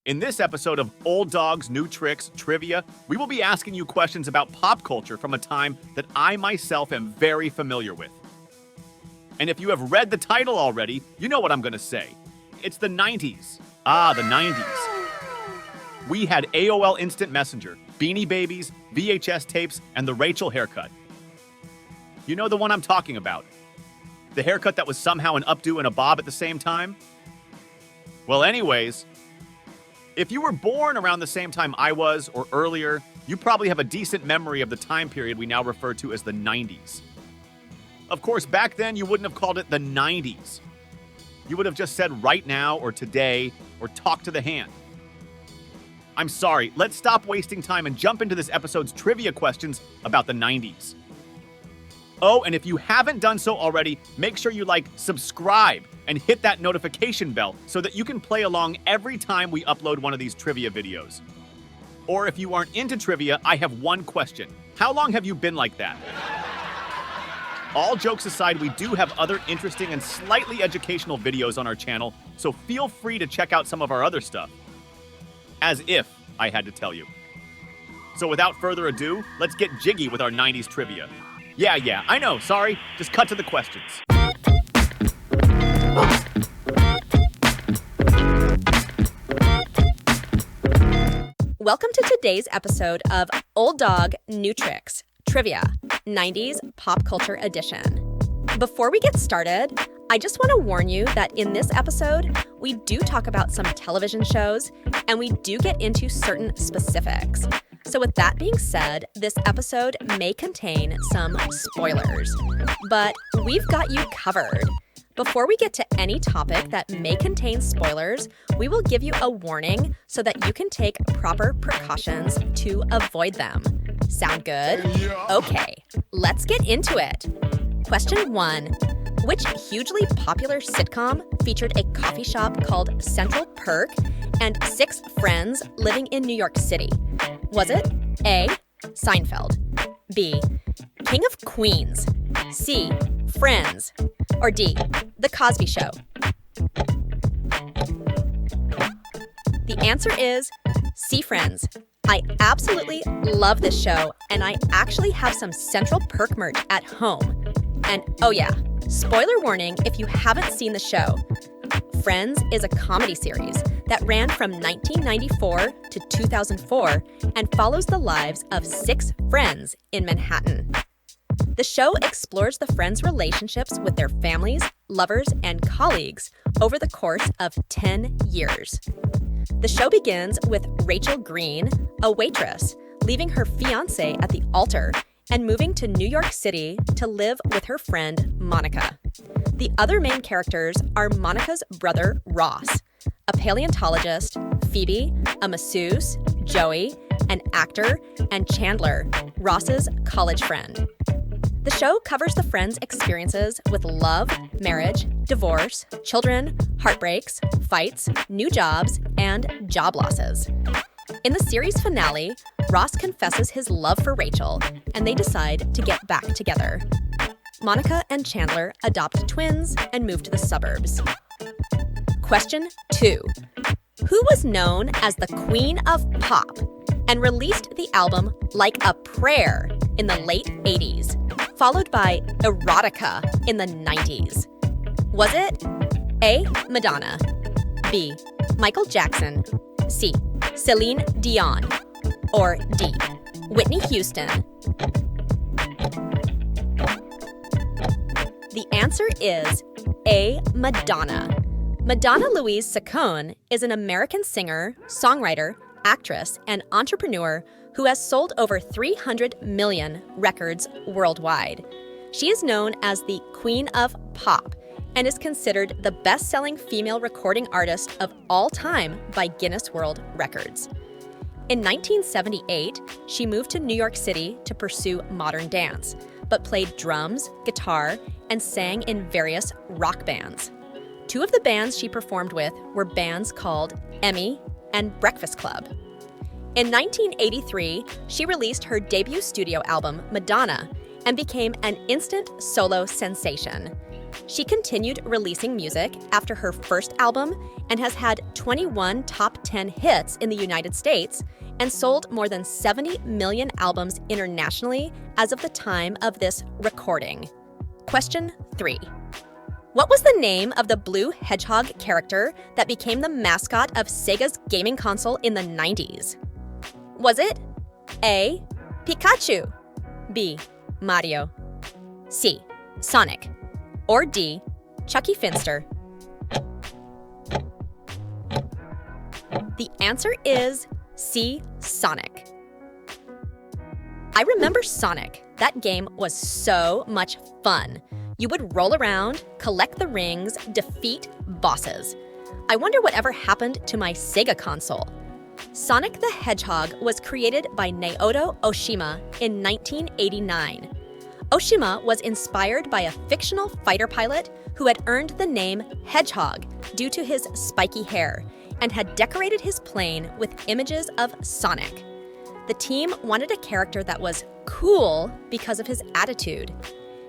In this episode of Old Dogs, New Tricks Trivia, we will be asking you questions about pop culture from a time that I myself am very familiar with. And if you have read the title already, you know what I'm going to say. It's the 90s. Ah, the 90s. We had AOL Instant Messenger, Beanie Babies, VHS tapes, and the Rachel haircut. You know the one I'm talking about. The haircut that was somehow an updo and a bob at the same time? Well, anyways, if you were born around the same time I was, or earlier, you probably have a decent memory of the time period we now refer to as the 90s. Of course, back then you wouldn't have called it the 90s. You would have just said right now, or today, or talk to the hand. I'm sorry, let's stop wasting time and jump into this episode's trivia questions about the 90s. Oh, and if you haven't done so already, make sure you subscribe, and hit that notification bell so that you can play along every time we upload one of these trivia videos. Or if you aren't into trivia, I have one question. How long have you been like that? All jokes aside, we do have other interesting and slightly educational videos on our channel, so feel free to check out some of our other stuff. As if I had to tell you. So without further ado, let's get jiggy with our 90s trivia. Yeah, I know, sorry. Just cut to the questions. Welcome to today's episode of Old Dog, New Tricks Trivia, 90s Pop Culture Edition. Before we get started, I just want to warn you that in this episode, we do talk about some television shows, and we do get into certain specifics. So with that being said, this episode may contain some spoilers, but we've got you covered. Before we get to any topic that may contain spoilers, we will give you a warning so that you can take proper precautions to avoid them. Sound good? Okay, let's get into it. Question 1. Which hugely popular sitcom featured a coffee shop called Central Perk and 6 friends living in New York City? Was it A. Seinfeld, B. King of Queens, C. Friends, or D. The Cosby Show? The answer is C. Friends. I absolutely love this show, and I actually have some Central Perk merch at home. And oh yeah, spoiler warning if you haven't seen the show. Friends is a comedy series that ran from 1994 to 2004 and follows the lives of 6 friends in Manhattan. The show explores the friends' relationships with their families, lovers, and colleagues over the course of 10 years. The show begins with Rachel Green, a waitress, leaving her fiancé at the altar and moving to New York City to live with her friend Monica. The other main characters are Monica's brother Ross, a paleontologist, Phoebe, a masseuse, Joey, an actor, and Chandler, Ross's college friend. The show covers the friends' experiences with love, marriage, divorce, children, heartbreaks, fights, new jobs, and job losses. In the series finale, Ross confesses his love for Rachel, and they decide to get back together. Monica and Chandler adopt twins and move to the suburbs. Question 2. Who was known as the Queen of Pop and released the album Like a Prayer in the late 80s, followed by Erotica in the 90s? Was it A. Madonna, B. Michael Jackson, C. Celine Dion, or D. Whitney Houston? The answer is A. Madonna. Madonna Louise Saccone is an American singer, songwriter, actress, and entrepreneur who has sold over 300 million records worldwide. She is known as the Queen of Pop and is considered the best-selling female recording artist of all time by Guinness World Records. In 1978, she moved to New York City to pursue modern dance, but played drums, guitar, and sang in various rock bands. 2 of the bands she performed with were bands called Emmy and Breakfast Club. In 1983, she released her debut studio album, Madonna, and became an instant solo sensation. She continued releasing music after her first album and has had 21 top 10 hits in the United States and sold more than 70 million albums internationally as of the time of this recording. Question 3. What was the name of the blue hedgehog character that became the mascot of Sega's gaming console in the 90s? Was it A. Pikachu, B. Mario, C. Sonic, or D. Chucky Finster? The answer is C. Sonic. I remember Sonic. That game was so much fun. You would roll around, collect the rings, defeat bosses. I wonder whatever happened to my Sega console. Sonic the Hedgehog was created by Naoto Oshima in 1989. Oshima was inspired by a fictional fighter pilot who had earned the name Hedgehog due to his spiky hair and had decorated his plane with images of Sonic. The team wanted a character that was cool because of his attitude.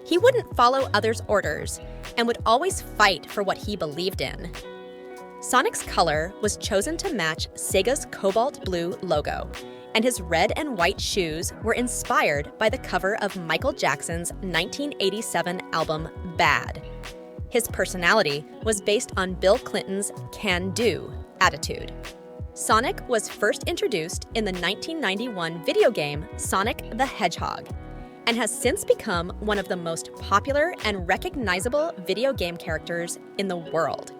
He wouldn't follow others' orders and would always fight for what he believed in. Sonic's color was chosen to match Sega's cobalt blue logo, and his red and white shoes were inspired by the cover of Michael Jackson's 1987 album Bad. His personality was based on Bill Clinton's can-do attitude. Sonic was first introduced in the 1991 video game Sonic the Hedgehog and has since become one of the most popular and recognizable video game characters in the world.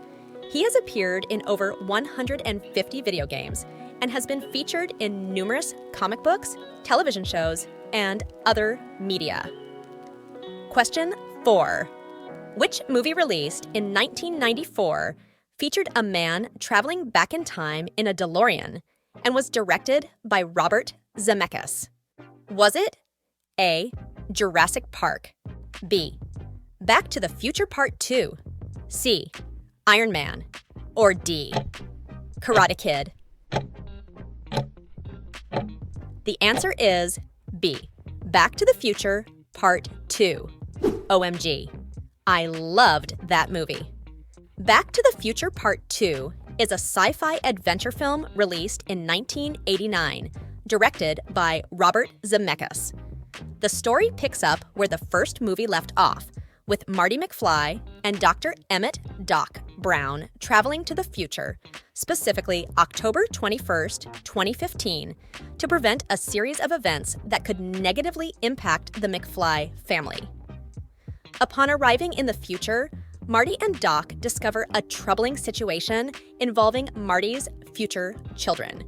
He has appeared in over 150 video games and has been featured in numerous comic books, television shows, and other media. Question 4. Which movie released in 1994 featured a man traveling back in time in a DeLorean and was directed by Robert Zemeckis? Was it A. Jurassic Park, B. Back to the Future Part 2, C. Iron Man, or D. Karate Kid? The answer is B. Back to the Future Part 2. OMG. I loved that movie. Back to the Future Part 2 is a sci-fi adventure film released in 1989, directed by Robert Zemeckis. The story picks up where the first movie left off, with Marty McFly and Dr. Emmett Doc Brown traveling to the future, specifically October 21st, 2015, to prevent a series of events that could negatively impact the McFly family. Upon arriving in the future, Marty and Doc discover a troubling situation involving Marty's future children.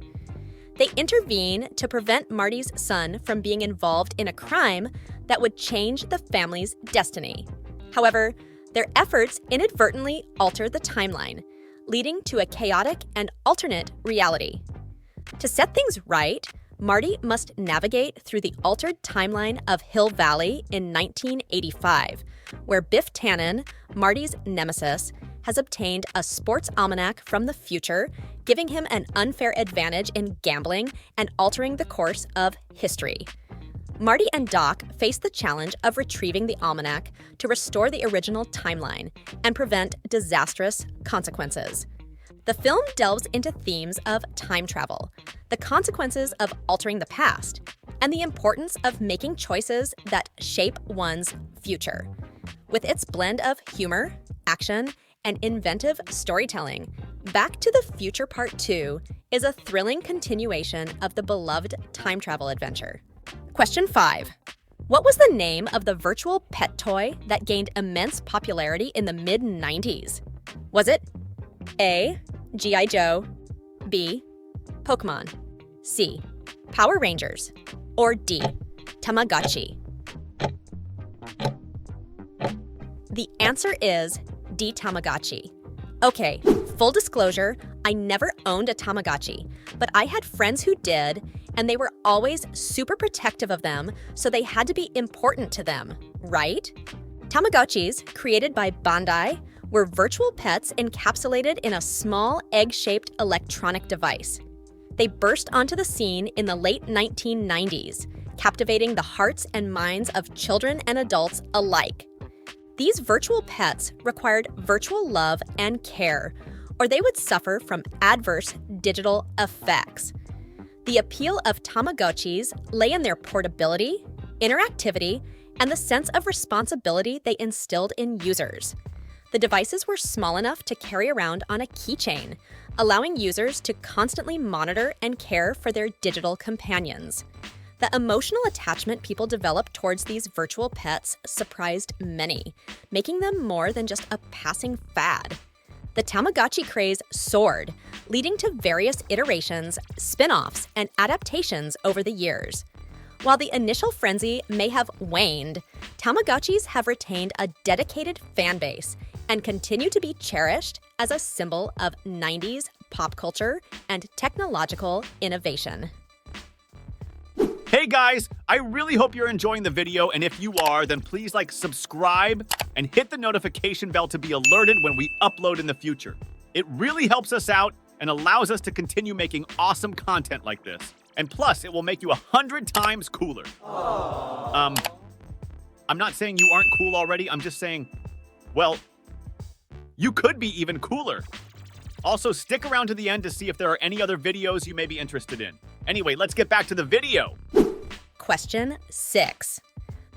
They intervene to prevent Marty's son from being involved in a crime that would change the family's destiny. However, their efforts inadvertently alter the timeline, leading to a chaotic and alternate reality. To set things right, Marty must navigate through the altered timeline of Hill Valley in 1985, where Biff Tannen, Marty's nemesis, has obtained a sports almanac from the future, giving him an unfair advantage in gambling and altering the course of history. Marty and Doc face the challenge of retrieving the almanac to restore the original timeline and prevent disastrous consequences. The film delves into themes of time travel, the consequences of altering the past, and the importance of making choices that shape one's future. With its blend of humor, action, and inventive storytelling, Back to the Future Part 2 is a thrilling continuation of the beloved time travel adventure. Question 5. What was the name of the virtual pet toy that gained immense popularity in the mid-90s? Was it A. G.I. Joe, B. Pokemon, C. Power Rangers, or D. Tamagotchi? The answer is D. Tamagotchi. Okay, full disclosure, I never owned a Tamagotchi, but I had friends who did, and they were always super protective of them, so they had to be important to them, right? Tamagotchis, created by Bandai, were virtual pets encapsulated in a small egg-shaped electronic device. They burst onto the scene in the late 1990s, captivating the hearts and minds of children and adults alike. These virtual pets required virtual love and care, or they would suffer from adverse digital effects. The appeal of Tamagotchis lay in their portability, interactivity, and the sense of responsibility they instilled in users. The devices were small enough to carry around on a keychain, allowing users to constantly monitor and care for their digital companions. The emotional attachment people developed towards these virtual pets surprised many, making them more than just a passing fad. The Tamagotchi craze soared, leading to various iterations, spin-offs, and adaptations over the years. While the initial frenzy may have waned, Tamagotchis have retained a dedicated fan base and continue to be cherished as a symbol of 90s pop culture and technological innovation. Hey guys, I really hope you're enjoying the video, and if you are, then please subscribe and hit the notification bell to be alerted when we upload in the future. It really helps us out and allows us to continue making awesome content like this. And plus, it will make you 100 times cooler. I'm not saying you aren't cool already, I'm just saying, well, you could be even cooler. Also, stick around to the end to see if there are any other videos you may be interested in. Anyway, let's get back to the video. Question 6.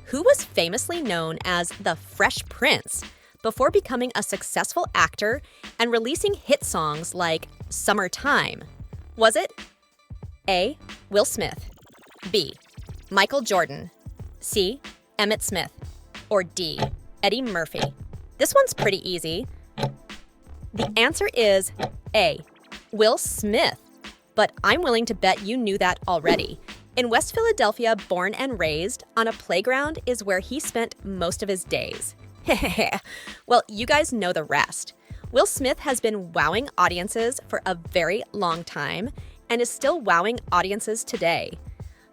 Who was famously known as the Fresh Prince before becoming a successful actor and releasing hit songs like Summertime? Was it A. Will Smith, B. Michael Jordan, C. Emmett Smith, or D. Eddie Murphy? This one's pretty easy. The answer is A. Will Smith. But I'm willing to bet you knew that already. In West Philadelphia, born and raised, on a playground is where he spent most of his days. Well, you guys know the rest. Will Smith has been wowing audiences for a very long time and is still wowing audiences today.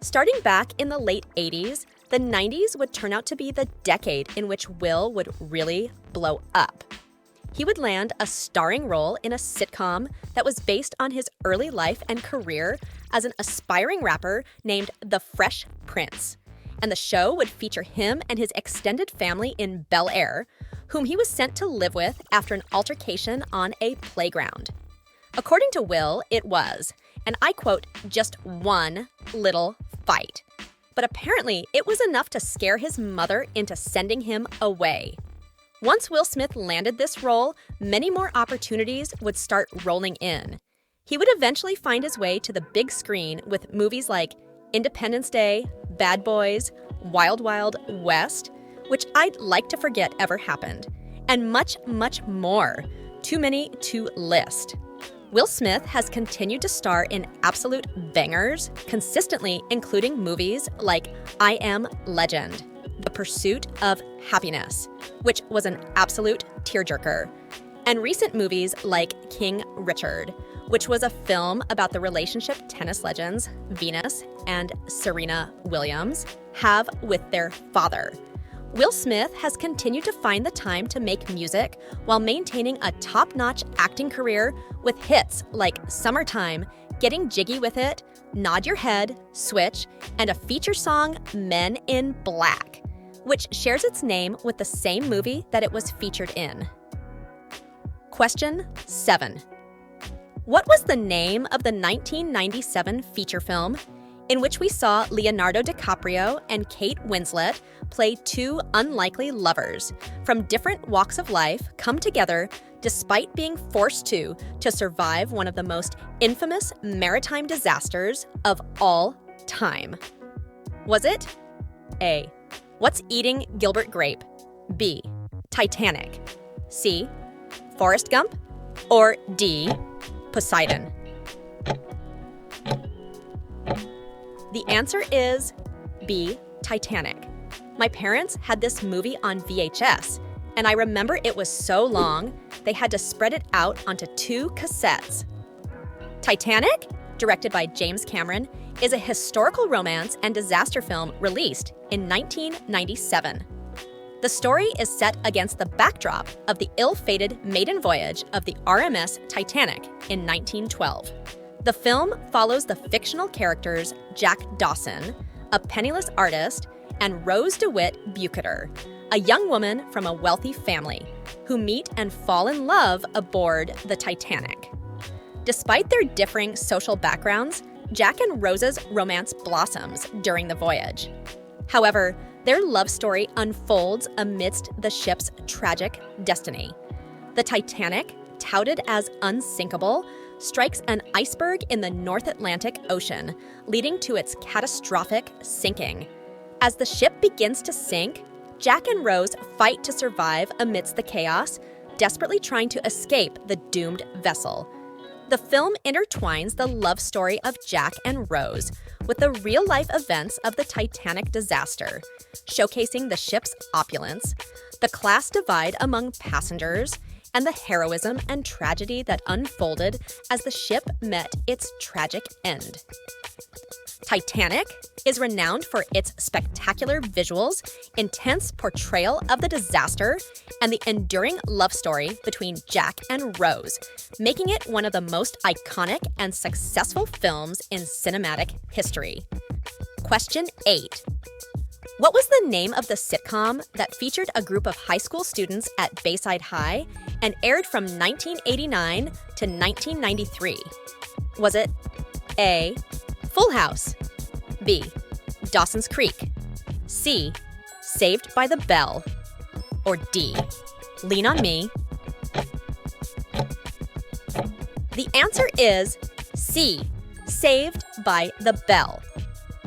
Starting back in the late 80s, the 90s would turn out to be the decade in which Will would really blow up. He would land a starring role in a sitcom that was based on his early life and career as an aspiring rapper named The Fresh Prince. And the show would feature him and his extended family in Bel Air, whom he was sent to live with after an altercation on a playground. According to Will, it was, and I quote, just one little fight. But apparently, it was enough to scare his mother into sending him away. Once Will Smith landed this role, many more opportunities would start rolling in. He would eventually find his way to the big screen with movies like Independence Day, Bad Boys, Wild Wild West, which I'd like to forget ever happened, and much, much more. Too many to list. Will Smith has continued to star in absolute bangers, consistently including movies like I Am Legend, The Pursuit of Happiness, which was an absolute tearjerker, and recent movies like King Richard, which was a film about the relationship tennis legends Venus and Serena Williams have with their father. Will Smith has continued to find the time to make music while maintaining a top-notch acting career with hits like Summertime, Getting Jiggy with It, Nod Your Head, Switch, and a feature song, Men in Black, which shares its name with the same movie that it was featured in. Question 7. What was the name of the 1997 feature film in which we saw Leonardo DiCaprio and Kate Winslet play two unlikely lovers from different walks of life come together despite being forced to survive one of the most infamous maritime disasters of all time? Was it A. What's Eating Gilbert Grape? B. Titanic, C. Forrest Gump, or D. Poseidon? The answer is B. Titanic. My parents had this movie on VHS, and I remember it was so long, they had to spread it out onto 2 cassettes. Titanic, directed by James Cameron, is a historical romance and disaster film released in 1997. The story is set against the backdrop of the ill-fated maiden voyage of the RMS Titanic in 1912. The film follows the fictional characters Jack Dawson, a penniless artist, and Rose DeWitt Bukater, a young woman from a wealthy family who meet and fall in love aboard the Titanic. Despite their differing social backgrounds, Jack and Rose's romance blossoms during the voyage. However, their love story unfolds amidst the ship's tragic destiny. The Titanic, touted as unsinkable, strikes an iceberg in the North Atlantic Ocean, leading to its catastrophic sinking. As the ship begins to sink, Jack and Rose fight to survive amidst the chaos, desperately trying to escape the doomed vessel. The film intertwines the love story of Jack and Rose with the real-life events of the Titanic disaster, showcasing the ship's opulence, the class divide among passengers, and the heroism and tragedy that unfolded as the ship met its tragic end. Titanic is renowned for its spectacular visuals, intense portrayal of the disaster, and the enduring love story between Jack and Rose, making it one of the most iconic and successful films in cinematic history. Question 8. What was the name of the sitcom that featured a group of high school students at Bayside High and aired from 1989 to 1993? Was it A. Full House, B. Dawson's Creek, C. Saved by the Bell, or D. Lean on Me? The answer is C. Saved by the Bell.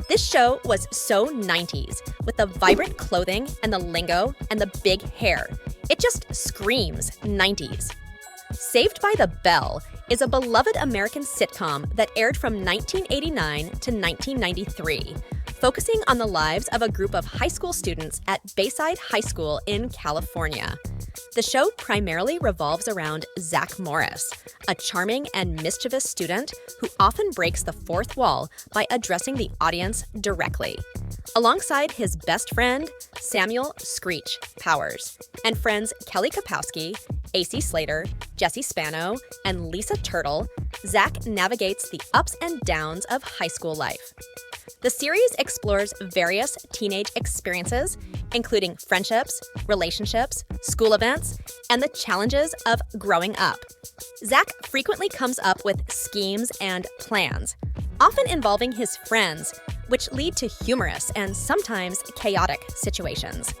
This show was so 90s, with the vibrant clothing and the lingo and the big hair. It just screams 90s. Saved by the Bell is a beloved American sitcom that aired from 1989 to 1993, focusing on the lives of a group of high school students at Bayside High School in California. The show primarily revolves around Zach Morris, a charming and mischievous student who often breaks the fourth wall by addressing the audience directly. Alongside his best friend, Samuel Screech Powers, and friends Kelly Kapowski, AC Slater, Jesse Spano, and Lisa Turtle, Zach navigates the ups and downs of high school life. The series explores various teenage experiences, including friendships, relationships, school events, and the challenges of growing up. Zach frequently comes up with schemes and plans, often involving his friends, which lead to humorous and sometimes chaotic situations.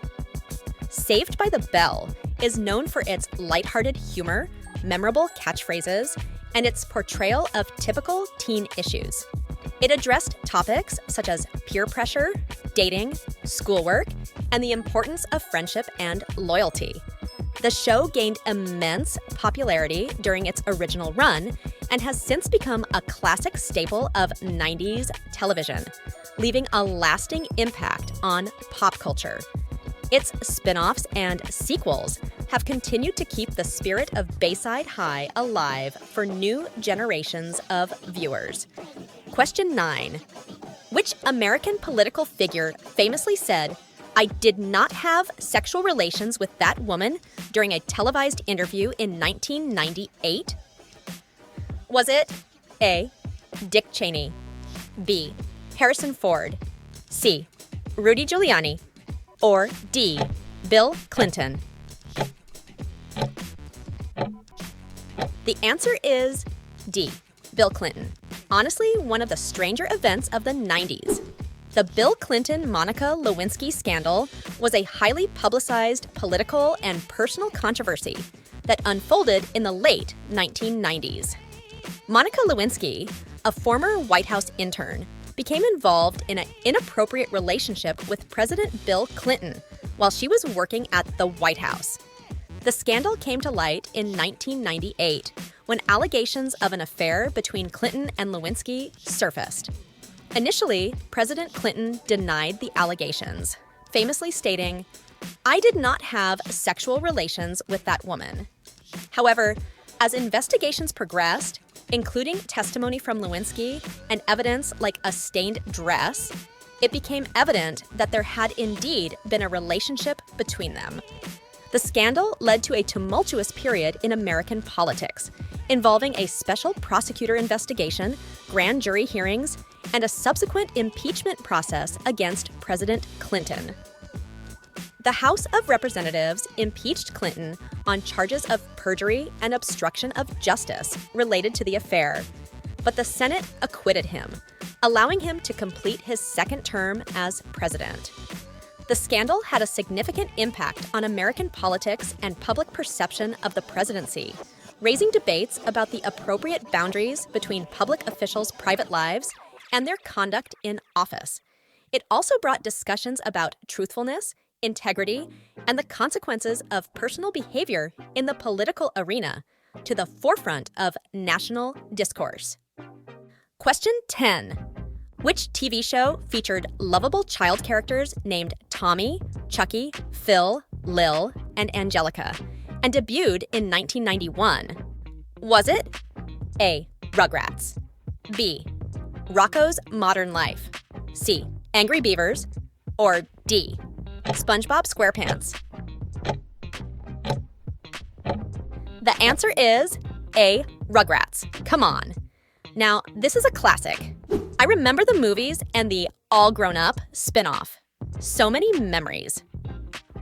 Saved by the Bell is known for its lighthearted humor, memorable catchphrases, and its portrayal of typical teen issues. It addressed topics such as peer pressure, dating, schoolwork, and the importance of friendship and loyalty. The show gained immense popularity during its original run and has since become a classic staple of 90s television, leaving a lasting impact on pop culture. Its spin-offs and sequels have continued to keep the spirit of Bayside High alive for new generations of viewers. Question 9. Which American political figure famously said, "I did not have sexual relations with that woman" during a televised interview in 1998? Was it A. Dick Cheney, B. Harrison Ford, C. Rudy Giuliani, or D. Bill Clinton? The answer is D. Bill Clinton. Honestly, one of the stranger events of the 90s. The Bill Clinton-Monica Lewinsky scandal was a highly publicized political and personal controversy that unfolded in the late 1990s. Monica Lewinsky, a former White House intern, became involved in an inappropriate relationship with President Bill Clinton while she was working at the White House. The scandal came to light in 1998 when allegations of an affair between Clinton and Lewinsky surfaced. Initially, President Clinton denied the allegations, famously stating, "I did not have sexual relations with that woman." However, as investigations progressed, including testimony from Lewinsky and evidence like a stained dress, it became evident that there had indeed been a relationship between them. The scandal led to a tumultuous period in American politics, involving a special prosecutor investigation, grand jury hearings, and a subsequent impeachment process against President Clinton. The House of Representatives impeached Clinton on charges of perjury and obstruction of justice related to the affair, but the Senate acquitted him, allowing him to complete his second term as president. The scandal had a significant impact on American politics and public perception of the presidency, raising debates about the appropriate boundaries between public officials' private lives and their conduct in office. It also brought discussions about truthfulness, integrity, and the consequences of personal behavior in the political arena to the forefront of national discourse. Question 10. Which TV show featured lovable child characters named Tommy, Chucky, Phil, Lil, and Angelica, and debuted in 1991? Was it A. Rugrats, B. Rocko's Modern Life, C. Angry Beavers, or D. SpongeBob SquarePants? The answer is A. Rugrats. Come on. Now, this is a classic. I remember the movies and the All Grown Up spin-off. So many memories.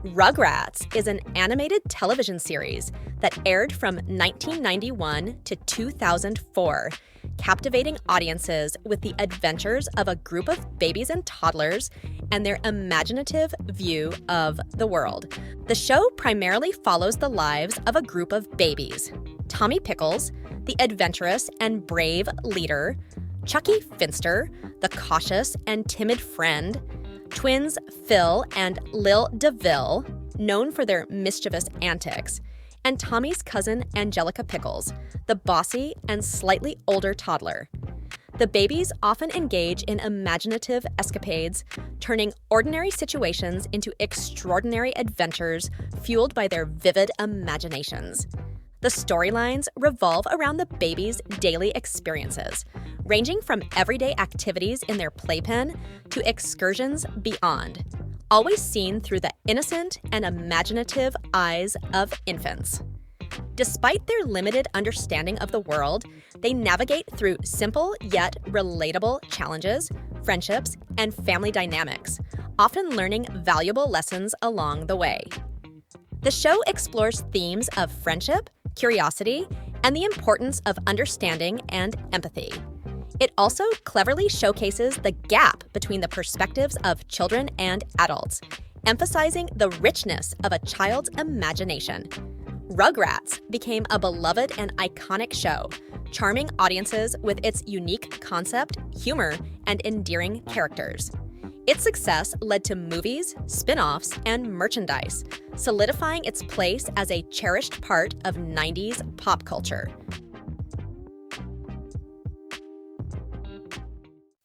Rugrats is an animated television series that aired from 1991 to 2004, captivating audiences with the adventures of a group of babies and toddlers and their imaginative view of the world. The show primarily follows the lives of a group of babies: Tommy Pickles, the adventurous and brave leader; Chucky Finster, the cautious and timid friend; twins Phil and Lil DeVille, known for their mischievous antics; and Tommy's cousin Angelica Pickles, the bossy and slightly older toddler. The babies often engage in imaginative escapades, turning ordinary situations into extraordinary adventures fueled by their vivid imaginations. The storylines revolve around the babies' daily experiences, ranging from everyday activities in their playpen to excursions beyond, always seen through the innocent and imaginative eyes of infants. Despite their limited understanding of the world, they navigate through simple yet relatable challenges, friendships, and family dynamics, often learning valuable lessons along the way. The show explores themes of friendship, curiosity, and the importance of understanding and empathy. It also cleverly showcases the gap between the perspectives of children and adults, emphasizing the richness of a child's imagination. Rugrats became a beloved and iconic show, charming audiences with its unique concept, humor, and endearing characters. Its success led to movies, spin-offs, and merchandise, solidifying its place as a cherished part of 90s pop culture.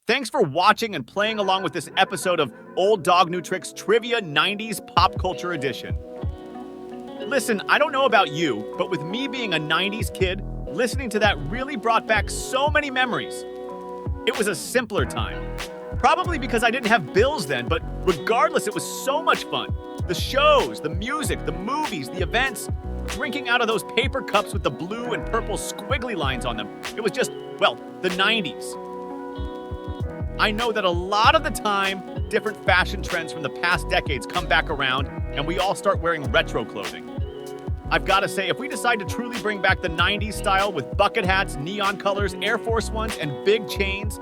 Thanks for watching and playing along with this episode of Old Dog New Tricks Trivia 90s Pop Culture Edition. Listen, I don't know about you, but with me being a 90s kid, listening to that really brought back so many memories. It was a simpler time. Probably because I didn't have bills then, but regardless, it was so much fun. The shows, the music, the movies, the events, drinking out of those paper cups with the blue and purple squiggly lines on them. It was just, well, the 90s. I know that a lot of the time, different fashion trends from the past decades come back around, and we all start wearing retro clothing. I've got to say, if we decide to truly bring back the 90s style with bucket hats, neon colors, Air Force Ones, and big chains,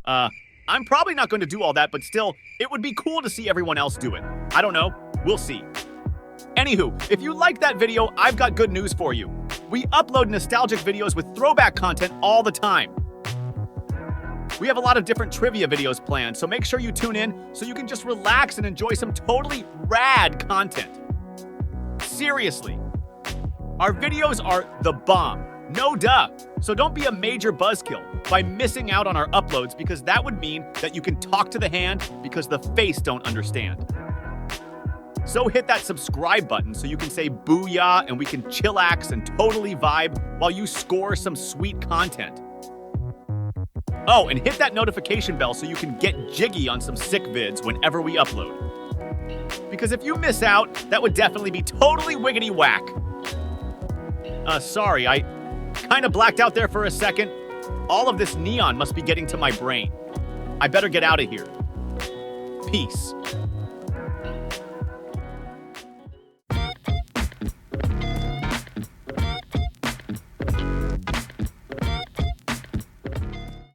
I'm probably not going to do all that, but still, it would be cool to see everyone else do it. I don't know. We'll see. Anywho, if you liked that video, I've got good news for you. We upload nostalgic videos with throwback content all the time. We have a lot of different trivia videos planned, so make sure you tune in so you can just relax and enjoy some totally rad content. Seriously. Our videos are the bomb. No duh. So don't be a major buzzkill by missing out on our uploads, because that would mean that you can talk to the hand because the face don't understand. So hit that subscribe button so you can say booyah and we can chillax and totally vibe while you score some sweet content. Oh, and hit that notification bell so you can get jiggy on some sick vids whenever we upload. Because if you miss out, that would definitely be totally wiggity whack. Sorry, I kind of blacked out there for a second. All of this neon must be getting to my brain. I better get out of here. Peace.